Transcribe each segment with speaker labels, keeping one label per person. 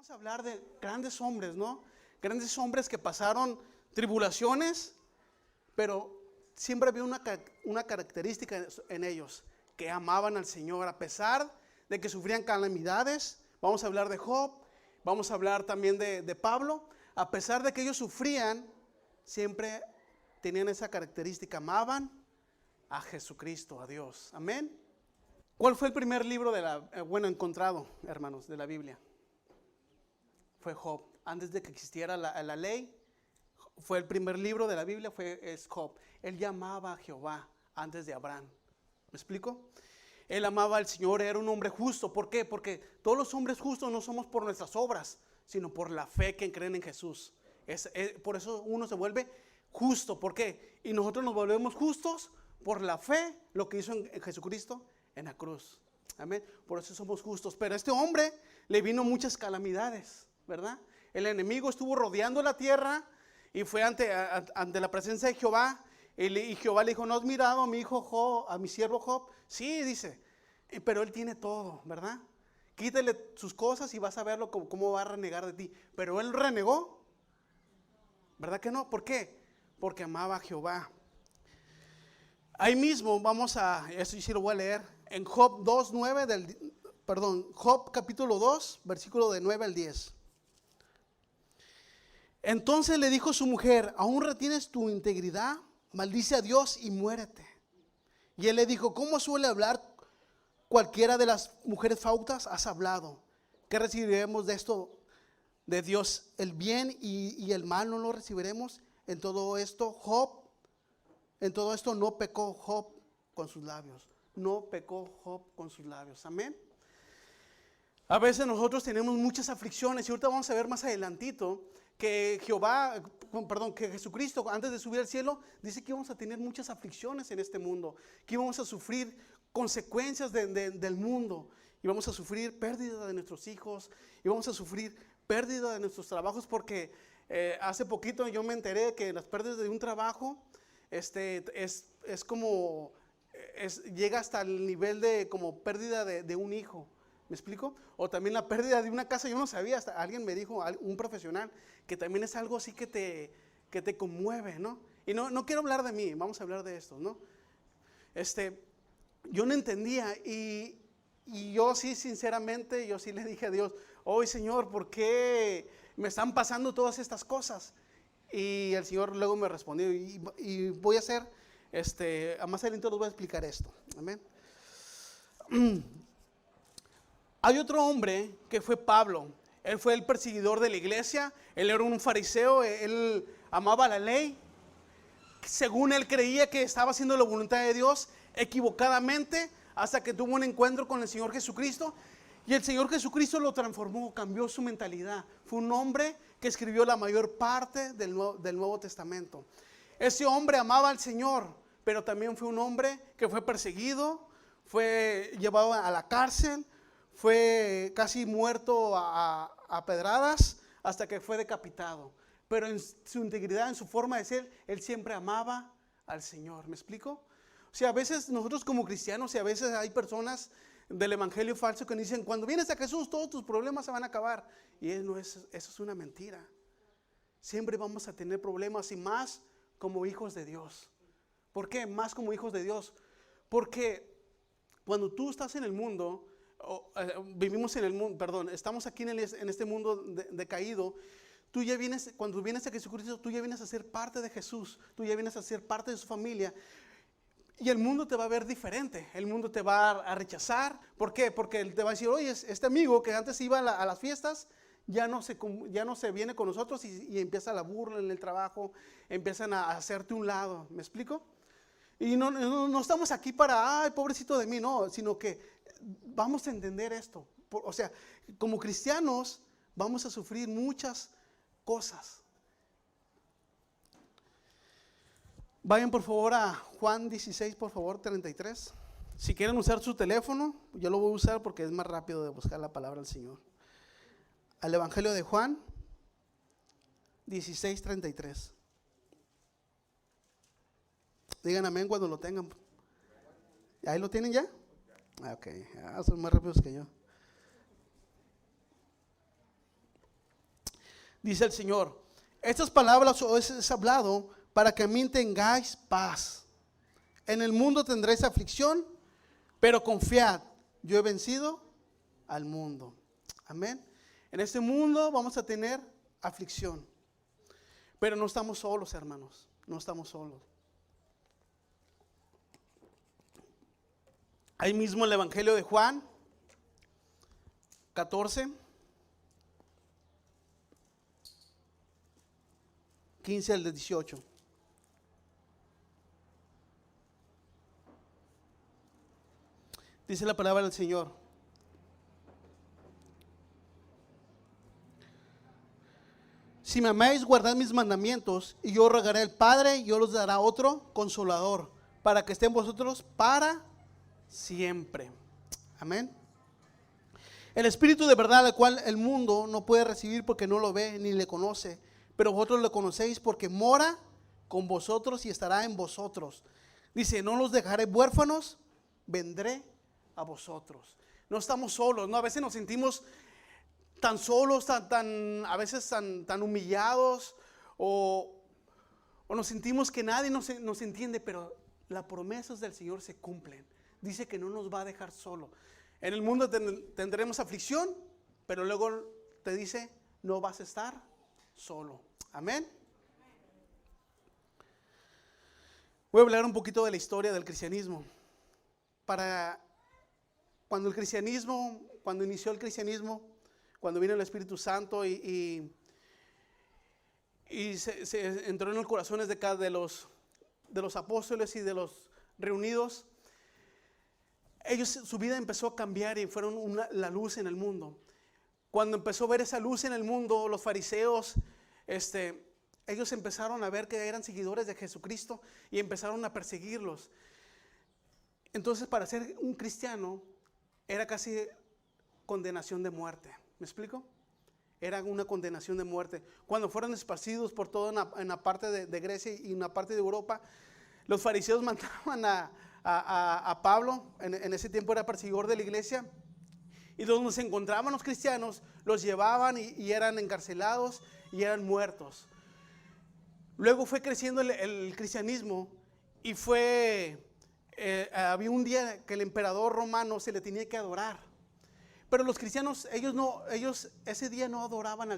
Speaker 1: Vamos a hablar de grandes hombres, ¿no? Grandes hombres que pasaron tribulaciones, pero siempre había una característica en ellos, que amaban al Señor a pesar de que sufrían calamidades. Vamos a hablar de Job, vamos a hablar también de Pablo. A pesar de que ellos sufrían, siempre tenían esa característica, amaban a Jesucristo, a Dios. Amén. ¿Cuál fue el primer libro encontrado, hermanos, de la Biblia? Fue Job. Antes de que existiera la ley, fue el primer libro de la Biblia, es Job. Él llamaba a Jehová antes de Abraham. ¿Me explico? Él amaba al Señor, era un hombre justo. ¿Por qué? Porque todos los hombres justos no somos por nuestras obras, sino por la fe que creen en Jesús. Por eso uno se vuelve justo. ¿Por qué? Y nosotros nos volvemos justos por la fe, lo que hizo en Jesucristo en la cruz. Amén. Por eso somos justos. Pero a este hombre le vino muchas calamidades, ¿verdad? El enemigo estuvo rodeando la tierra y fue ante la presencia de Jehová. Y Jehová le dijo: ¿no has mirado a mi hijo Job, a mi siervo Job? Sí, dice, pero él tiene todo, ¿verdad? Quítale sus cosas y vas a verlo cómo va a renegar de ti. Pero él renegó, ¿verdad que no? ¿Por qué? Porque amaba a Jehová. Ahí mismo eso sí lo voy a leer, en Job Job capítulo 2, versículo de 9 al 10. Entonces le dijo su mujer: ¿aún retienes tu integridad? Maldice a Dios y muérete. Y él le dijo: ¿cómo suele hablar cualquiera de las mujeres fautas? Has hablado. ¿Qué recibiremos de esto de Dios? El bien y el mal no lo recibiremos. En todo esto no pecó Job con sus labios. No pecó Job con sus labios. Amén. A veces nosotros tenemos muchas aflicciones, y ahorita vamos a ver más adelantito que Jesucristo, antes de subir al cielo, dice que íbamos a tener muchas aflicciones en este mundo, que íbamos a sufrir consecuencias del mundo, íbamos a sufrir pérdida de nuestros hijos, íbamos a sufrir pérdida de nuestros trabajos, porque hace poquito yo me enteré que las pérdidas de un trabajo llega hasta el nivel de como pérdida de un hijo. ¿Me explico? O también la pérdida de una casa. Yo no sabía, hasta alguien me dijo, un profesional, que también es algo así que te conmueve, ¿no? Y no quiero hablar de mí, vamos a hablar de esto, ¿no? Yo no entendía y yo sí, sinceramente, yo sí le dije a Dios: oh Señor, ¿por qué me están pasando todas estas cosas? Y el Señor luego me respondió, y voy a hacer, a más adelante les voy a explicar esto. Amén. Hay otro hombre que fue Pablo. Él fue el perseguidor de la iglesia. Él era un fariseo. Él amaba la ley. Según él creía que estaba haciendo la voluntad de Dios, equivocadamente, hasta que tuvo un encuentro con el Señor Jesucristo. Y el Señor Jesucristo lo transformó, cambió su mentalidad. Fue un hombre que escribió la mayor parte del Nuevo Testamento. Ese hombre amaba al Señor, pero también fue un hombre que fue perseguido, fue llevado a la cárcel, fue casi muerto a pedradas, hasta que fue decapitado. Pero en su integridad, en su forma de ser, él siempre amaba al Señor. ¿Me explico? O sea, a veces nosotros como cristianos, y a veces hay personas del evangelio falso que dicen: cuando vienes a Jesús todos tus problemas se van a acabar. Y eso es una mentira. Siempre vamos a tener problemas, y más como hijos de Dios. ¿Por qué? Más como hijos de Dios. Porque cuando tú estás en el mundo, vivimos en el mundo, estamos aquí en este mundo decaído. Cuando vienes a Jesucristo, tú ya vienes a ser parte de Jesús, tú ya vienes a ser parte de su familia. Y el mundo te va a ver diferente, el mundo te va a rechazar. ¿Por qué? Porque él te va a decir: oye, este amigo que antes iba a las fiestas, ya no se viene con nosotros, y empieza la burla en el trabajo, empiezan a hacerte un lado. ¿Me explico? Y no estamos aquí para: ay, pobrecito de mí, no, sino que vamos a entender esto. O sea, como cristianos vamos a sufrir muchas cosas. Vayan por favor a Juan 16, por favor, 33. Si quieren usar su teléfono, yo lo voy a usar porque es más rápido de buscar la palabra del Señor. Al Evangelio de Juan 16, 33. Digan amén cuando lo tengan. ¿Ahí lo tienen ya? Ok, son más rápidos que yo. dice el Señor, estas palabras os he hablado para que en mí tengáis paz. En el mundo tendréis aflicción, pero confiad, yo he vencido al mundo. Amén. En este mundo vamos a tener aflicción, pero no estamos solos, hermanos, no estamos solos. Ahí mismo en el Evangelio de Juan 14, 15 al 18. Dice la palabra del Señor. Si me amáis, guardad mis mandamientos, y yo rogaré al Padre, y yo os dará otro consolador, para que estén vosotros para siempre. Amén. El Espíritu de verdad, al cual el mundo no puede recibir porque no lo ve ni le conoce, pero vosotros lo conocéis porque mora con vosotros y estará en vosotros. Dice, no los dejaré huérfanos, vendré a vosotros. No estamos solos, ¿no? A veces nos sentimos tan solos, a veces tan humillados, o nos sentimos que nadie nos entiende, pero las promesas del Señor se cumplen. Dice que no nos va a dejar solo. En el mundo tendremos aflicción, pero luego te dice, no vas a estar solo. Amén. Voy a hablar un poquito de la historia del cristianismo. Cuando inició el cristianismo, cuando vino el Espíritu Santo y se entró en los corazones de los apóstoles y de los reunidos, su vida empezó a cambiar y fueron la luz en el mundo. Cuando empezó a ver esa luz en el mundo, los fariseos, ellos empezaron a ver que eran seguidores de Jesucristo y empezaron a perseguirlos. Entonces, para ser un cristiano era casi condenación de muerte. ¿Me explico? Era una condenación de muerte. Cuando fueron esparcidos por toda una parte de Grecia y una parte de Europa, los fariseos mandaban a Pablo, en ese tiempo era perseguidor de la iglesia, y donde se encontraban los cristianos, los llevaban y eran encarcelados y eran muertos. Luego fue creciendo el cristianismo y había un día que el emperador romano se le tenía que adorar. Pero los cristianos, ellos ese día no adoraban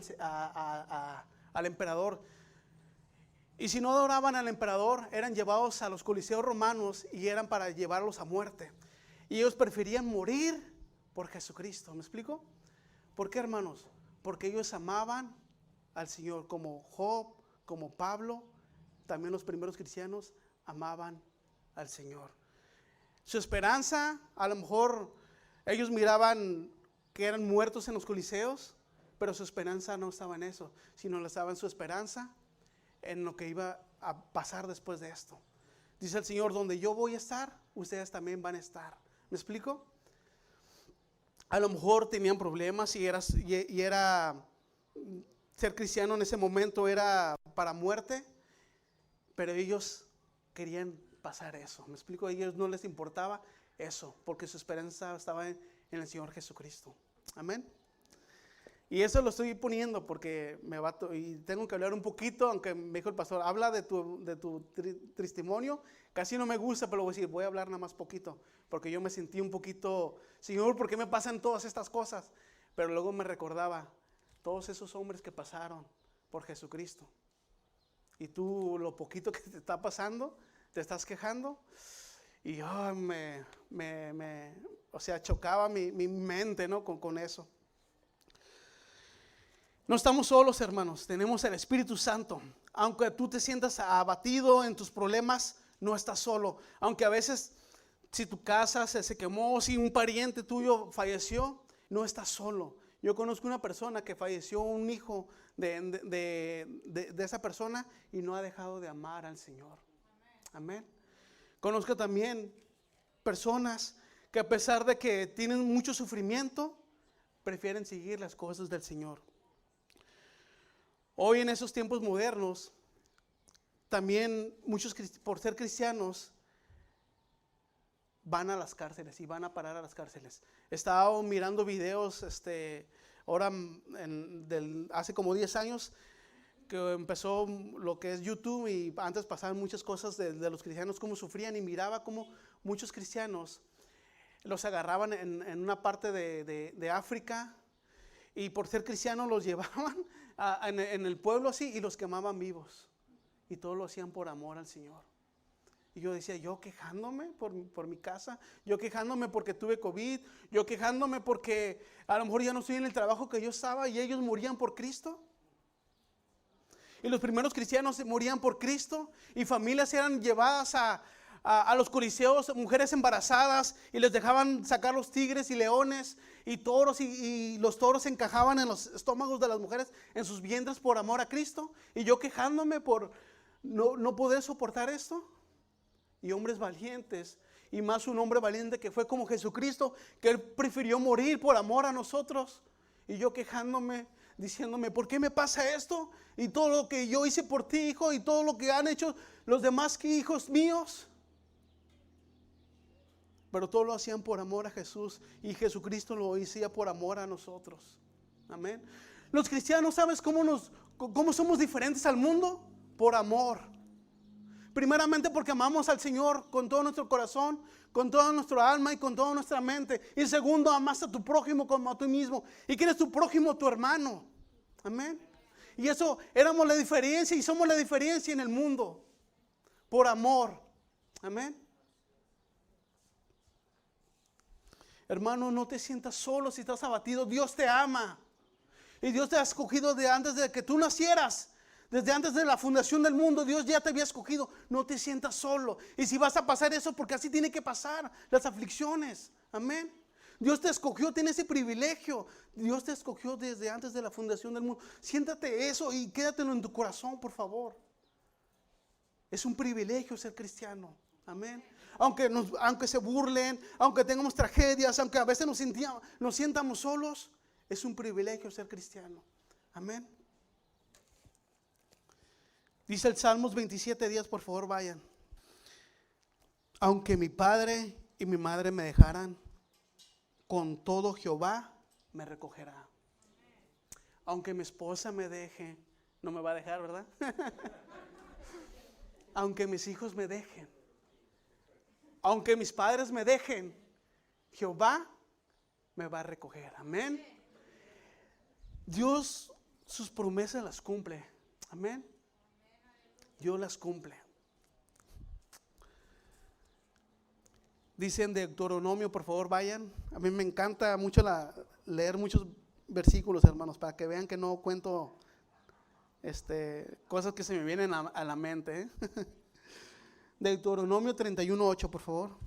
Speaker 1: al emperador. Y si no adoraban al emperador, eran llevados a los coliseos romanos y eran para llevarlos a muerte. Y ellos preferían morir por Jesucristo. ¿Me explico? ¿Por qué, hermanos? Porque ellos amaban al Señor, como Job, como Pablo. También los primeros cristianos amaban al Señor. Su esperanza, a lo mejor ellos miraban que eran muertos en los coliseos, pero su esperanza no estaba en eso, sino estaba en su esperanza en lo que iba a pasar después de esto. Dice el Señor, donde yo voy a estar, ustedes también van a estar. ¿Me explico? A lo mejor tenían problemas y era ser cristiano en ese momento era para muerte, pero ellos querían pasar eso. ¿Me explico? A ellos no les importaba eso, porque su esperanza estaba en el Señor Jesucristo. Amén. Y eso lo estoy poniendo porque y tengo que hablar un poquito, aunque me dijo el pastor, habla de tu testimonio. Casi no me gusta, pero voy a hablar nada más poquito, porque yo me sentí un poquito, Señor, ¿por qué me pasan todas estas cosas? Pero luego me recordaba todos esos hombres que pasaron por Jesucristo. Y tú, lo poquito que te está pasando, te estás quejando. Y chocaba mi mente, ¿no? con eso. No estamos solos, hermanos, tenemos el Espíritu Santo. Aunque tú te sientas abatido en tus problemas, no estás solo. Aunque a veces, si tu casa se quemó, si un pariente tuyo falleció, no estás solo. Yo conozco una persona que falleció, un hijo de esa persona, y no ha dejado de amar al Señor. Amén. Conozco también personas que a pesar de que tienen mucho sufrimiento, prefieren seguir las cosas del Señor. Hoy en esos tiempos modernos, también muchos por ser cristianos van a las cárceles y van a parar a las cárceles. Estaba mirando videos ahora hace como 10 años que empezó lo que es YouTube, y antes pasaban muchas cosas de los cristianos, cómo sufrían, y miraba cómo muchos cristianos los agarraban en una parte de África, y por ser cristianos los llevaban en el pueblo así y los quemaban vivos, y todo lo hacían por amor al Señor. Y yo decía, yo quejándome por mi casa, yo quejándome porque tuve COVID, yo quejándome porque a lo mejor ya no estoy en el trabajo que yo estaba, y ellos morían por Cristo. Y los primeros cristianos morían por Cristo, y familias eran llevadas a los coliseos, mujeres embarazadas, y les dejaban sacar los tigres y leones y toros, y los toros se encajaban en los estómagos de las mujeres, en sus vientres, por amor a Cristo. Y yo quejándome por no poder soportar esto. Y hombres valientes, y más un hombre valiente que fue como Jesucristo, que Él prefirió morir por amor a nosotros. Y yo quejándome, diciéndome, ¿por qué me pasa esto? Y todo lo que yo hice por ti, hijo, y todo lo que han hecho los demás hijos míos. Pero todo lo hacían por amor a Jesús, y Jesucristo lo hacía por amor a nosotros. Amén. Los cristianos, ¿sabes cómo somos diferentes al mundo? Por amor. Primeramente porque amamos al Señor con todo nuestro corazón, con toda nuestra alma y con toda nuestra mente. Y segundo, amas a tu prójimo como a ti mismo. ¿Y quién es tu prójimo? Tu hermano. Amén. Y eso éramos la diferencia, y somos la diferencia en el mundo. Por amor. Amén. Hermano, no te sientas solo si estás abatido. Dios te ama. Y Dios te ha escogido de antes de que tú nacieras. Desde antes de la fundación del mundo, Dios ya te había escogido. No te sientas solo. Y si vas a pasar eso, porque así tiene que pasar las aflicciones. Amén. Dios te escogió, tiene ese privilegio. Dios te escogió desde antes de la fundación del mundo. Siéntate eso y quédatelo en tu corazón, por favor. Es un privilegio ser cristiano. Amén. Aunque se burlen, aunque tengamos tragedias, aunque a veces nos sientamos solos, es un privilegio ser cristiano. Amén. Dice el Salmos 27:10, por favor vayan. Aunque mi padre y mi madre me dejaran, con todo Jehová me recogerá. Aunque mi esposa me deje, no me va a dejar, ¿verdad? Aunque mis hijos me dejen, aunque mis padres me dejen, Jehová me va a recoger. Amén. Dios sus promesas las cumple. Amén. Dios las cumple. Dicen de Deuteronomio, por favor vayan. A mí me encanta mucho leer muchos versículos, hermanos, para que vean que no cuento cosas que se me vienen a la mente. Deuteronomio 31:8, por favor.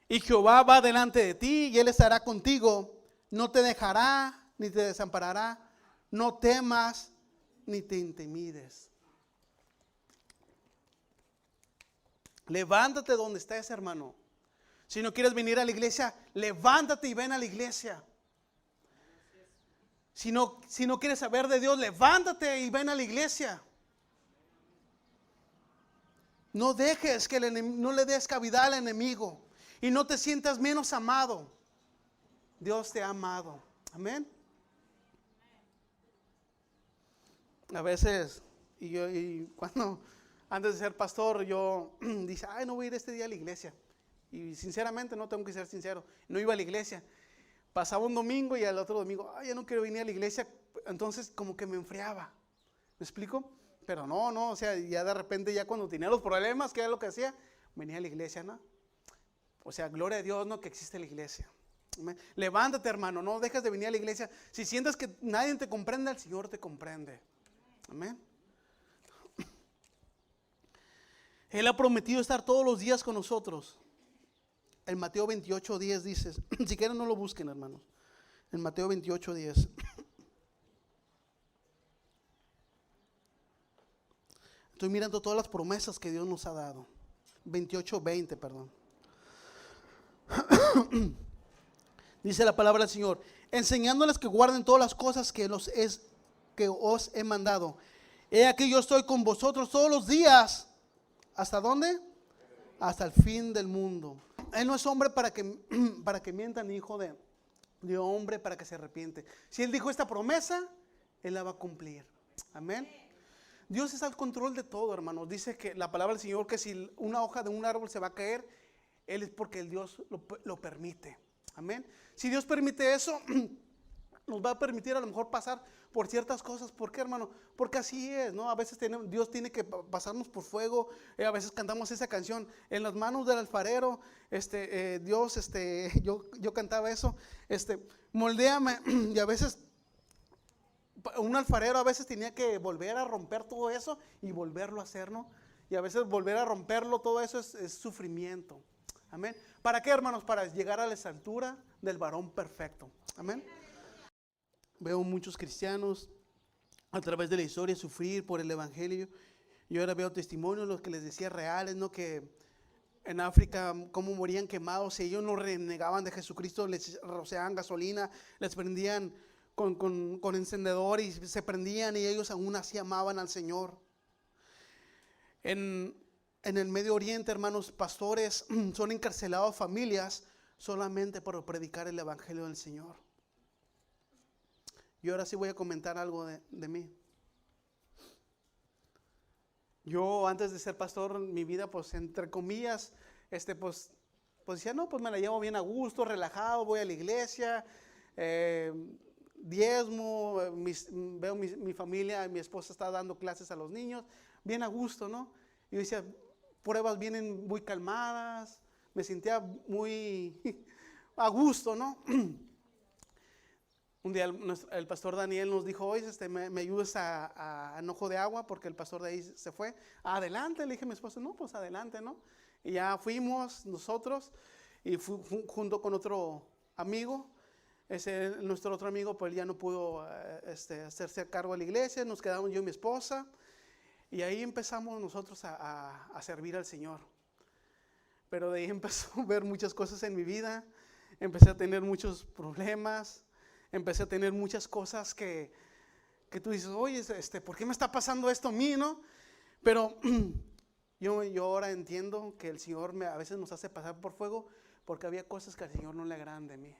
Speaker 1: Y Jehová va delante de ti, y Él estará contigo. No te dejará ni te desamparará. No temas ni te intimides. Levántate donde estés, hermano. Si no quieres venir a la iglesia, levántate y ven a la iglesia. Si no quieres saber de Dios, levántate y ven a la iglesia. No dejes que no le des cabida al enemigo, y no te sientas menos amado. Dios te ha amado. Amén. A veces, y cuando antes de ser pastor, yo dije, no voy a ir este día a la iglesia. Y sinceramente, no tengo que ser sincero, no iba a la iglesia. Pasaba un domingo y al otro domingo, ya no quiero venir a la iglesia. Entonces como que me enfriaba. ¿Me explico? Pero no, o sea, ya de repente, ya cuando tenía los problemas, ¿qué era lo que hacía? Venía a la iglesia, ¿no? O sea, gloria a Dios, ¿no? Que existe la iglesia. Levántate, hermano, no dejes de venir a la iglesia. Si sientes que nadie te comprende, el Señor te comprende. Amén. Él ha prometido estar todos los días con nosotros. En Mateo 28:10 dice, si quieren no lo busquen, hermanos. En Mateo 28:10. Estoy mirando todas las promesas que Dios nos ha dado. 28:20, perdón. Dice la palabra del Señor, enseñándoles que guarden todas las cosas que os he mandado. He aquí yo estoy con vosotros todos los días. ¿Hasta dónde? hasta el fin del mundo. Él no es hombre para que mienta, ni hijo de hombre para que se arrepiente. Si Él dijo esta promesa, Él la va a cumplir. Amén. Dios está al control de todo, hermanos. Dice que la palabra del Señor, que si una hoja de un árbol se va a caer, Él es porque el Dios lo permite. Amén. Si Dios permite eso, nos va a permitir a lo mejor pasar por ciertas cosas. ¿Por qué, hermano? Porque así es, ¿no? A veces Dios tiene que pasarnos por fuego. A veces cantamos esa canción, en las manos del alfarero. Dios, yo cantaba eso. Moldéame. Y a veces un alfarero a veces tenía que volver a romper todo eso y volverlo a hacer, ¿no? Y a veces volver a romperlo, todo eso es sufrimiento. Amén. ¿Para qué, hermanos? Para llegar a la estatura del varón perfecto. Amén. Veo muchos cristianos a través de la historia sufrir por el evangelio. Yo ahora veo testimonios, los que les decía reales, ¿no? Que en África cómo morían quemados. Si ellos no renegaban de Jesucristo, les rociaban gasolina, les prendían con encendedor y se prendían, y ellos aún así amaban al Señor. En el Medio Oriente, hermanos, pastores son encarcelados, familias, solamente por predicar el evangelio del Señor. Y ahora sí voy a comentar algo de mí. Yo antes de ser pastor, mi vida, pues entre comillas, pues decía, no, pues me la llevo bien a gusto, relajado, voy a la iglesia, diezmo, veo mi familia, mi esposa está dando clases a los niños, bien a gusto, ¿no? Y yo decía, pruebas vienen muy calmadas, me sentía muy a gusto, ¿no? Un día el pastor Daniel nos dijo, oye, me ayudas a Enojo de Agua, porque el pastor de ahí se fue. Adelante, le dije a mi esposa, no, pues adelante, ¿no? Y ya fuimos nosotros, y junto con otro amigo. Nuestro otro amigo, pues ya no pudo hacerse a cargo de la iglesia, nos quedamos yo y mi esposa, y ahí empezamos nosotros a servir al Señor. Pero de ahí empezó a ver muchas cosas en mi vida, empecé a tener muchos problemas, empecé a tener muchas cosas que tú dices, oye, ¿por qué me está pasando esto a mí, no? Pero yo ahora entiendo que el Señor a veces nos hace pasar por fuego, porque había cosas que al Señor no le agradan de mí.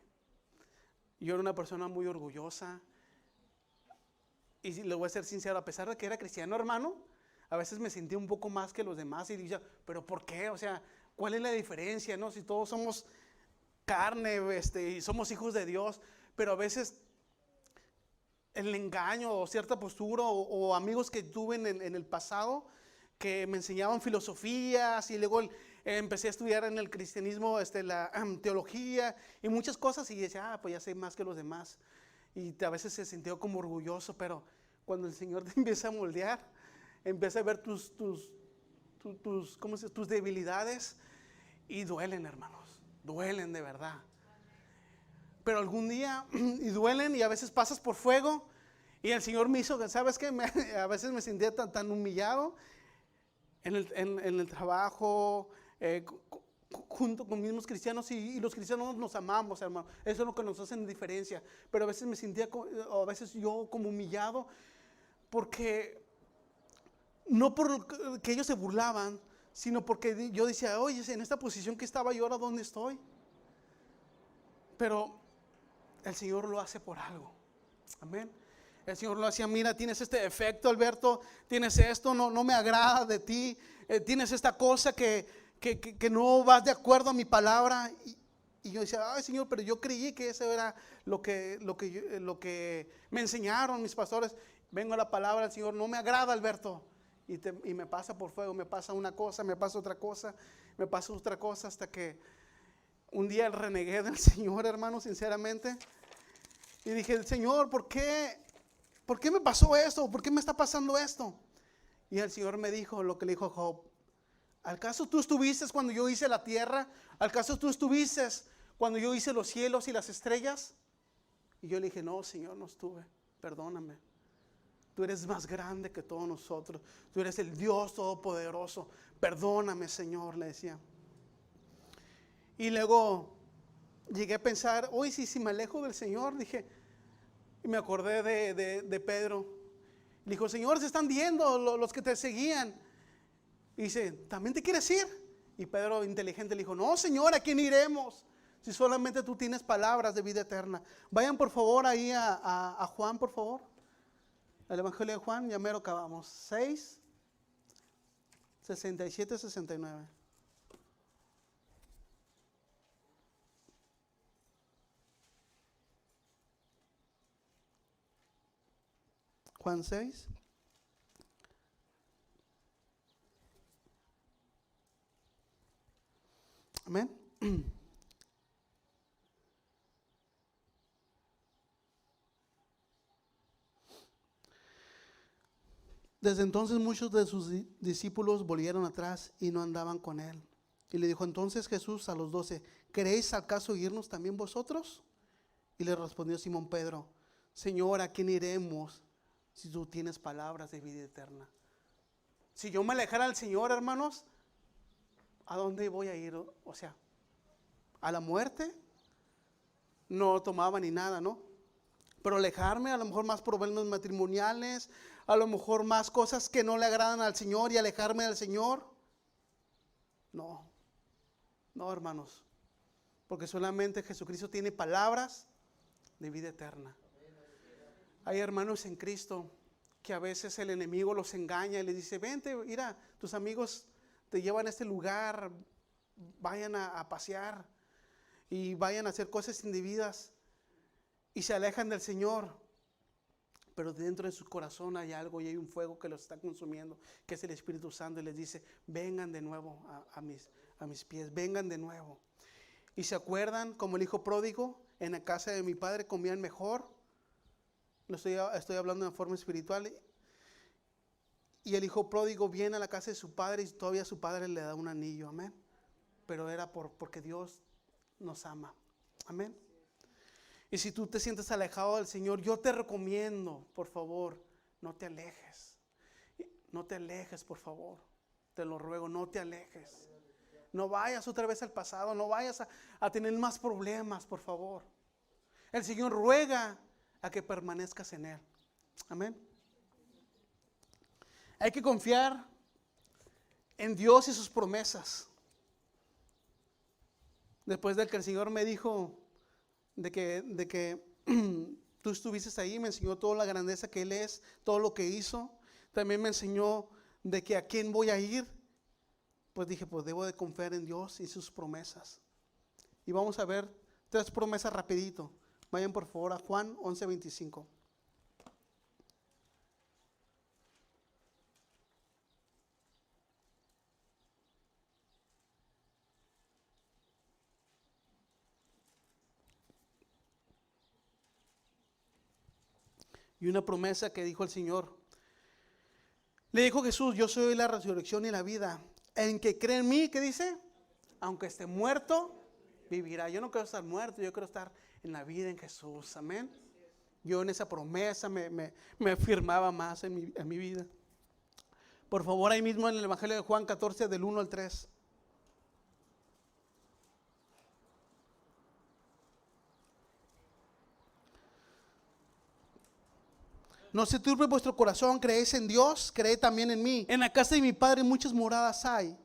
Speaker 1: Yo era una persona muy orgullosa, y le voy a ser sincero, a pesar de que era cristiano, hermano, a veces me sentía un poco más que los demás y decía, pero ¿por qué? O sea, ¿cuál es la diferencia, no? Si todos somos carne, y somos hijos de Dios, pero a veces el engaño o cierta postura o amigos que tuve en el pasado que me enseñaban filosofías, y luego empecé a estudiar en el cristianismo la teología y muchas cosas, y decía, pues ya sé más que los demás, y a veces se sintió como orgulloso. Pero cuando el Señor te empieza a moldear, empieza a ver tus debilidades, y duelen, hermanos, duelen de verdad. Pero algún día, y duelen, y a veces pasas por fuego, y el Señor me hizo, ¿sabes qué? A veces me sentía tan humillado en el trabajo, junto con mismos cristianos, y los cristianos nos amamos, hermano. Eso es lo que nos hace en diferencia. Pero a veces me sentía, a veces yo como humillado, porque no por que ellos se burlaban, sino porque yo decía, oye, en esta posición que estaba yo, ahora ¿dónde estoy? Pero el Señor lo hace por algo. Amén. El Señor lo hacía, mira, tienes este defecto, Alberto, tienes esto, no me agrada de ti, tienes esta cosa que no vas de acuerdo a mi palabra. Y yo decía, ay, Señor, pero yo creí que eso era lo que me enseñaron mis pastores. Vengo a la palabra del Señor, no me agrada, Alberto. Y me pasa por fuego, me pasa una cosa, me pasa otra cosa, me pasa otra cosa, hasta que un día renegué del Señor, hermano, sinceramente. Y dije, Señor, ¿por qué me pasó esto? ¿Por qué me está pasando esto? Y el Señor me dijo lo que le dijo a Job. ¿Acaso tú estuviste cuando yo hice la tierra? ¿Acaso tú estuviste cuando yo hice los cielos y las estrellas? Y yo le dije, no, Señor, no estuve, perdóname. Tú eres más grande que todos nosotros. Tú eres el Dios todopoderoso. Perdóname, Señor, le decía. Y luego llegué a pensar, hoy si me alejo del Señor, dije, y me acordé de Pedro. Le dijo, Señor, se están yendo los que te seguían. Y dice, ¿también te quieres ir? Y Pedro, inteligente, le dijo, no, Señor, ¿a quién iremos? Si solamente tú tienes palabras de vida eterna. Vayan por favor ahí a Juan, por favor. El Evangelio de Juan, ya mero acabamos. 6, 67, 69. Juan 6. Amén. Desde entonces muchos de sus discípulos volvieron atrás y no andaban con él. Y le dijo entonces Jesús a los 12, ¿queréis acaso irnos también vosotros? Y le respondió Simón Pedro, Señor, ¿a quién iremos si tú tienes palabras de vida eterna? Si yo me alejara del Señor, hermanos, ¿a dónde voy a ir? O sea, ¿a la muerte? No tomaba ni nada, ¿no? Pero alejarme, a lo mejor más problemas matrimoniales, a lo mejor más cosas que no le agradan al Señor y alejarme del Señor. No, no, hermanos, porque solamente Jesucristo tiene palabras de vida eterna. Hay hermanos en Cristo que a veces el enemigo los engaña y les dice, vente, mira, tus amigos te llevan a este lugar, vayan a pasear y vayan a hacer cosas indebidas y se alejan del Señor. Pero dentro de su corazón hay algo y hay un fuego que los está consumiendo, que es el Espíritu Santo, y les dice, vengan de nuevo a mis pies, vengan de nuevo. Y se acuerdan, como el hijo pródigo, en la casa de mi padre comían mejor. Estoy hablando de forma espiritual. Y el hijo pródigo viene a la casa de su padre y todavía su padre le da un anillo, amén. Pero era porque Dios nos ama, amén. Y si tú te sientes alejado del Señor, yo te recomiendo, por favor, no te alejes. No te alejes, por favor. Te lo ruego, no te alejes. No vayas otra vez al pasado, no vayas a tener más problemas, por favor. El Señor ruega a que permanezcas en Él. Amén. Hay que confiar en Dios y sus promesas. Después de que el Señor me dijo de que tú estuviste ahí, me enseñó toda la grandeza que Él es, todo lo que hizo. También me enseñó de que a quién voy a ir. Pues dije, pues debo de confiar en Dios y sus promesas. Y vamos a ver 3 promesas rapidito. Vayan por favor a Juan 11:25. Y una promesa que dijo el Señor. Le dijo Jesús, yo soy la resurrección y la vida. En que cree en mí, ¿qué dice? Aunque esté muerto, vivirá. Yo no quiero estar muerto, yo quiero estar en la vida en Jesús. Amén. Yo en esa promesa me afirmaba más en mi vida. Por favor, ahí mismo en el Evangelio de Juan 14, del 1 al 3. No se turbe vuestro corazón, creéis en Dios, creed también en mí. En la casa de mi Padre muchas moradas hay.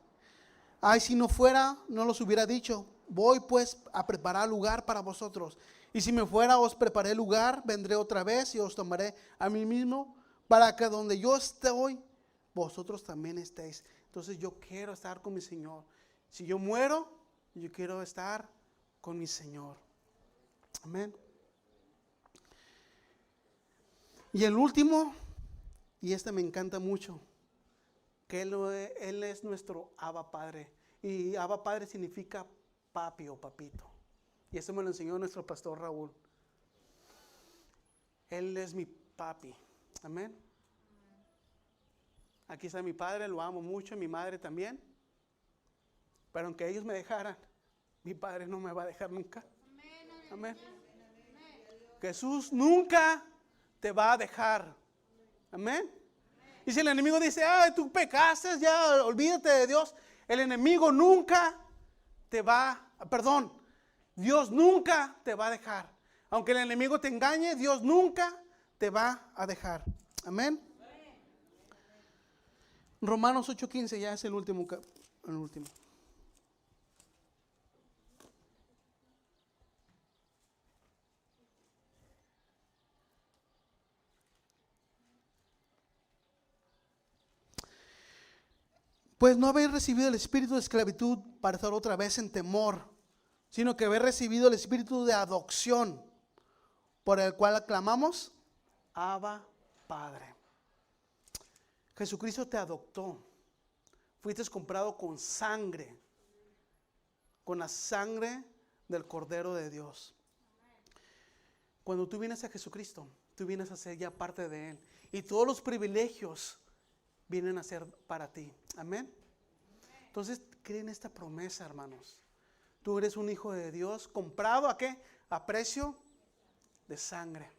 Speaker 1: Ay, si no fuera, no los hubiera dicho. Voy pues a preparar lugar para vosotros. Y si me fuera, os preparé lugar, vendré otra vez y os tomaré a mí mismo, para que donde yo estoy, vosotros también estéis. Entonces yo quiero estar con mi Señor. Si yo muero, yo quiero estar con mi Señor. Amén. Y el último, y este me encanta mucho, que Él es nuestro Abba Padre. Y Abba Padre significa papi o papito. Y eso me lo enseñó nuestro pastor Raúl. Él es mi papi. Amén. Aquí está mi padre, lo amo mucho, mi madre también. Pero aunque ellos me dejaran, mi padre no me va a dejar nunca. Amén. Jesús nunca te va a dejar. Amén. Y si el enemigo dice, tú pecaste, ya olvídate de Dios. El enemigo nunca te va, Dios nunca te va a dejar. Aunque el enemigo te engañe, Dios nunca te va a dejar. Amén. Romanos 8:15 ya es el último. Pues no habéis recibido el espíritu de esclavitud para estar otra vez en temor, sino que habéis recibido el espíritu de adopción, por el cual aclamamos, Abba, Padre. Jesucristo te adoptó. Fuiste comprado con sangre, con la sangre del Cordero de Dios. Cuando tú vienes a Jesucristo, tú vienes a ser ya parte de Él. Y todos los privilegios vienen a ser para ti. Amén. Entonces, creen esta promesa, hermanos. Tú eres un hijo de Dios, comprado ¿a qué? A precio de sangre.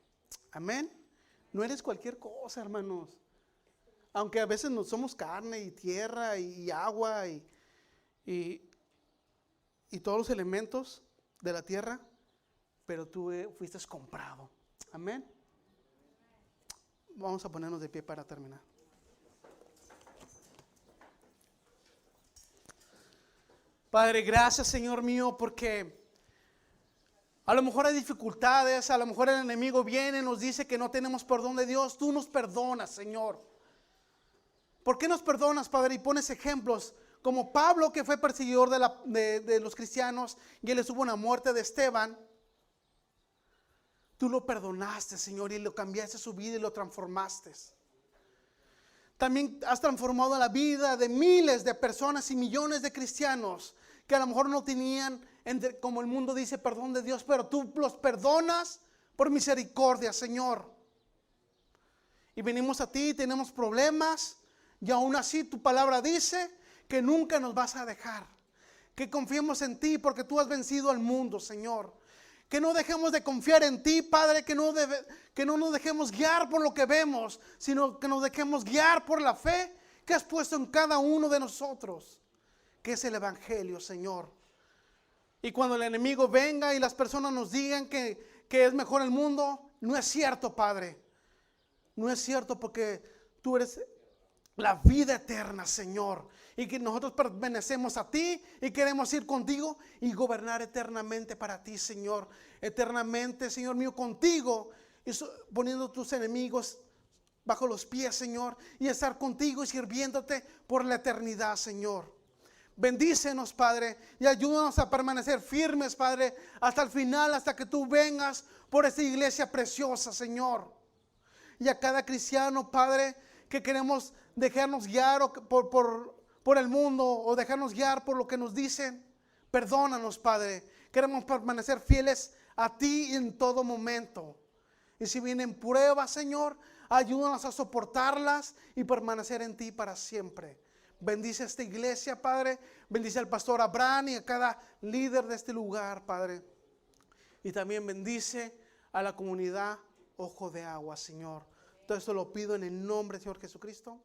Speaker 1: Amén. No eres cualquier cosa, hermanos. Aunque a veces no somos carne y tierra y agua y todos los elementos de la tierra, pero tú fuiste comprado. Amén. Vamos a ponernos de pie para terminar. Padre, gracias, Señor mío, porque a lo mejor hay dificultades, a lo mejor el enemigo viene y nos dice que no tenemos perdón de Dios. Tú nos perdonas, Señor. ¿Por qué nos perdonas, Padre? Y pones ejemplos como Pablo, que fue perseguidor de los cristianos, y él estuvo en la muerte de Esteban. Tú lo perdonaste, Señor, y lo cambiaste su vida y lo transformaste. También has transformado la vida de miles de personas y millones de cristianos que a lo mejor no tenían, como el mundo dice, perdón de Dios, pero tú los perdonas por misericordia, Señor. Y venimos a ti, tenemos problemas, y aún así tu palabra dice que nunca nos vas a dejar. Que confiemos en ti porque tú has vencido al mundo, Señor. Que no dejemos de confiar en ti, Padre, que no nos dejemos guiar por lo que vemos, sino que nos dejemos guiar por la fe que has puesto en cada uno de nosotros, que es el Evangelio, Señor. Y cuando el enemigo venga y las personas nos digan que es mejor el mundo, no es cierto, Padre. No es cierto, porque tú eres la vida eterna, Señor. Y que nosotros pertenecemos a ti y queremos ir contigo y gobernar eternamente para ti, Señor. Eternamente, Señor mío, contigo, y poniendo tus enemigos bajo los pies, Señor, y estar contigo y sirviéndote por la eternidad, Señor. Bendícenos, Padre, y ayúdanos a permanecer firmes, Padre, hasta el final, hasta que tú vengas por esta iglesia preciosa, Señor. Y a cada cristiano, Padre, que queremos dejarnos guiar por el mundo o dejarnos guiar por lo que nos dicen, perdónanos, Padre. Queremos permanecer fieles a ti en todo momento. Y si vienen pruebas, Señor, ayúdanos a soportarlas y permanecer en ti para siempre. Bendice a esta iglesia, Padre. Bendice al pastor Abraham y a cada líder de este lugar, Padre. Y también bendice a la comunidad Ojo de Agua, Señor. Todo esto lo pido en el nombre del Señor Jesucristo.